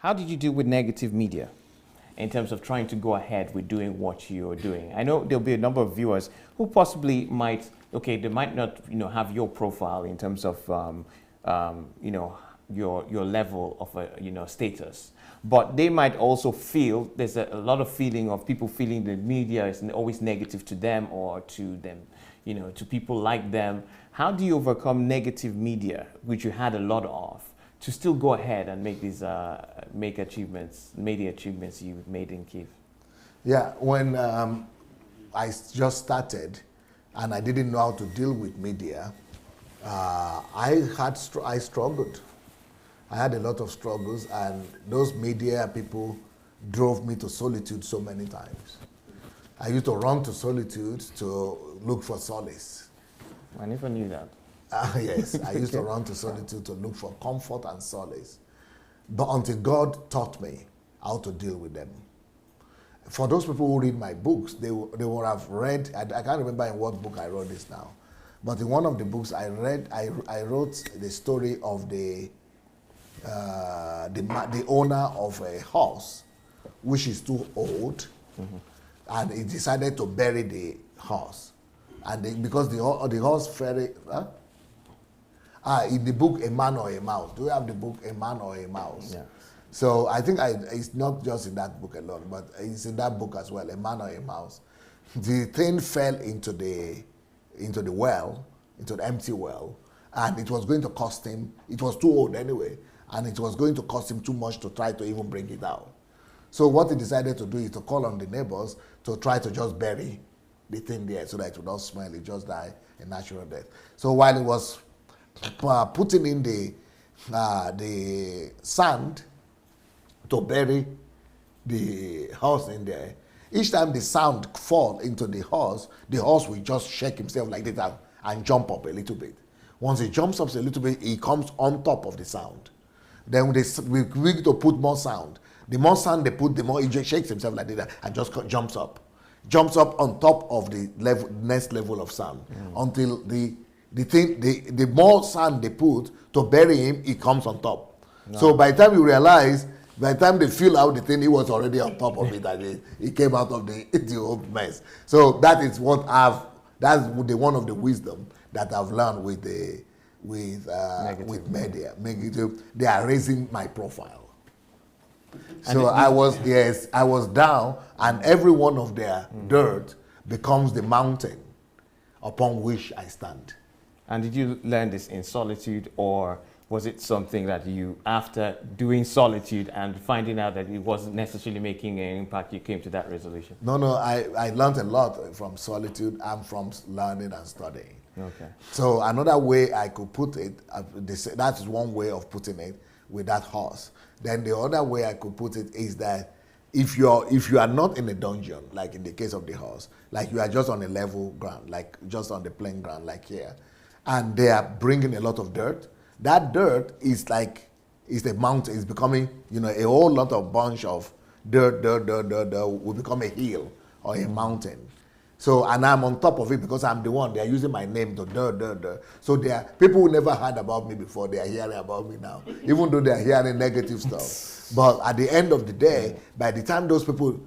how did you deal with negative media in terms of trying to go ahead with doing what you're doing? I know there'll be a number of viewers who possibly might, okay, they might not, have your profile in terms of, your level of, status. But they might also feel, there's a lot of feeling of people feeling the media is always negative to them or to them, to people like them. How do you overcome negative media, which you had a lot of, to still go ahead and make these make the achievements you've made in Kyiv? Yeah, when I just started and I didn't know how to deal with media, I struggled. I had a lot of struggles, and those media people drove me to solitude so many times. I used to run to solitude to look for solace. I never knew that. Yes, I used to run to solitude to look for comfort and solace. But until God taught me how to deal with them. For those people who read my books, they would have read, I can't remember in what book I wrote this now, but in one of the books I read, I wrote the story of the owner of a horse, which is too old, and he decided to bury the horse. And because the horse in the book A Man or a Mouse. Do you have the book A Man or a Mouse? Yeah. So I think it's not just in that book alone, but it's in that book as well, A Man or a Mouse. The thing fell into the well, into the empty well, and it was going to cost him, it was too old anyway, and it was going to cost him too much to try to even bring it out. So what he decided to do is to call on the neighbors to try to just bury the thing there so that it would not smell, it just die a natural death. So while he was putting in the sand to bury the horse in there, each time the sand fall into the horse will just shake himself like this and jump up a little bit. Once he jumps up a little bit, he comes on top of the sound. Then we need to put more sound. The more sound they put, the more he just shakes himself like that and just jumps up on top of the next level of sound until the more sand they put to bury him, he comes on top. No. So by the time you realize, by the time they fill out the thing, he was already on top of it, and he came out of the old mess. So that is that's one of the wisdom that I've learned with media. They are raising my profile. So I was down, and every one of their dirt becomes the mountain upon which I stand. And did you learn this in solitude, or was it something that you, after doing solitude and finding out that it wasn't necessarily making an impact, you came to that resolution? No, I learned a lot from solitude and from learning and studying. Okay. So another way I could put it, that is one way of putting it with that horse. Then the other way I could put it is that if you are not in a dungeon, like in the case of the horse, like you are just on a level ground, like just on the plain ground, like here, and they are bringing a lot of dirt, that dirt is the mountain, is becoming, a whole lot of bunch of dirt will become a hill or a mountain. So, and I'm on top of it because I'm the one. They are using my name to dirt. So there are people who never heard about me before, they are hearing about me now, even though they are hearing negative stuff. But at the end of the day, by the time those people,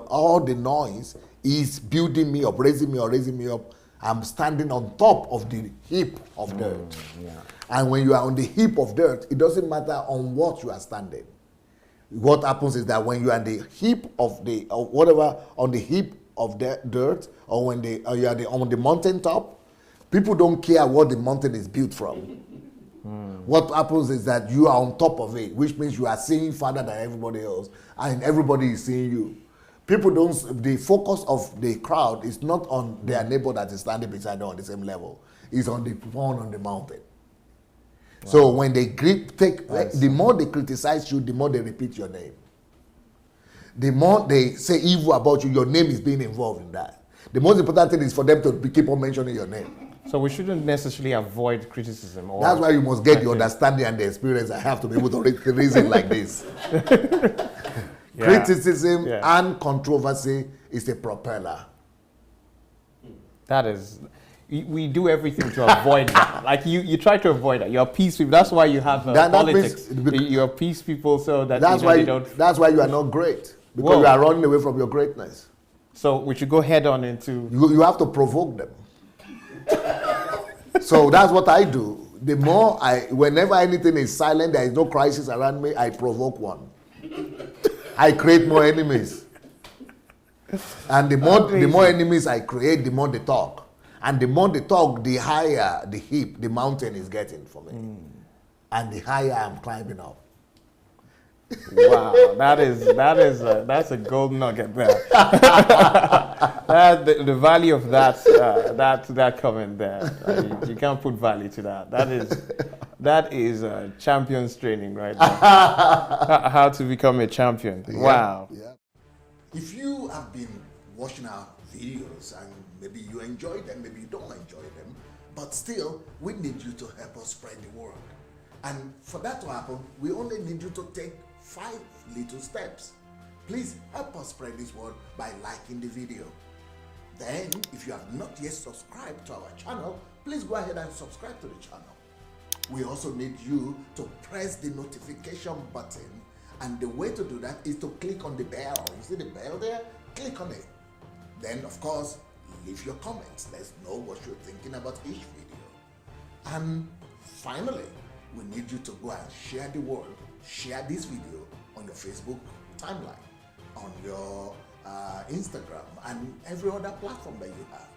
all the noise is building me up, raising me up, I'm standing on top of the heap of dirt. Yeah. And when you are on the heap of dirt, it doesn't matter on what you are standing. What happens is that when you are on the heap of on the heap of the dirt, or when you are on the mountain top, people don't care what the mountain is built from. What happens is that you are on top of it, which means you are seeing farther than everybody else, and everybody is seeing you. The focus of the crowd is not on their neighbor that is standing beside them on the same level. It's on the one on the mountain. Wow. So when they the more they criticize you, the more they repeat your name. The more they say evil about you, your name is being involved in that. The most important thing is for them to keep on mentioning your name. So we shouldn't necessarily avoid criticism. That's why you must get the understanding and the experience I have to be able to reason like this. Yeah. Criticism and controversy is a propeller. That is, we do everything to avoid that. Like you try to avoid that. You're peace people. That's why you have politics. You're peace people, so that that's why you don't. That's why you are not great, because Whoa. you are running away from your greatness. So we should go head on into. You have to provoke them. So that's what I do. The more whenever anything is silent, there is no crisis around me, I provoke one. I create more enemies. And the more enemies I create, the more they talk. And the more they talk, the higher the mountain is getting for me. And the higher I'm climbing up. Wow, that's a gold nugget there. The value of that comment there, you can't put value to that. That is champions training right there. How to become a champion. Yeah, wow. Yeah. If you have been watching our videos and maybe you enjoy them, maybe you don't enjoy them, but still, we need you to help us spread the word. And for that to happen, we only need you to take 5 little steps. Please help us spread this word by liking the video. Then, if you have not yet subscribed to our channel, please go ahead and subscribe to the channel. We also need you to press the notification button, and the way to do that is to click on the bell. You see the bell there? Click on it. Then, of course, leave your comments. Let's know what you're thinking about each video. And finally, we need you to go and share the word. Share this video on your Facebook timeline, on your Instagram, and every other platform that you have.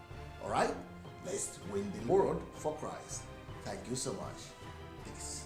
All right? Let's win the world for Christ. Thank you so much. Peace.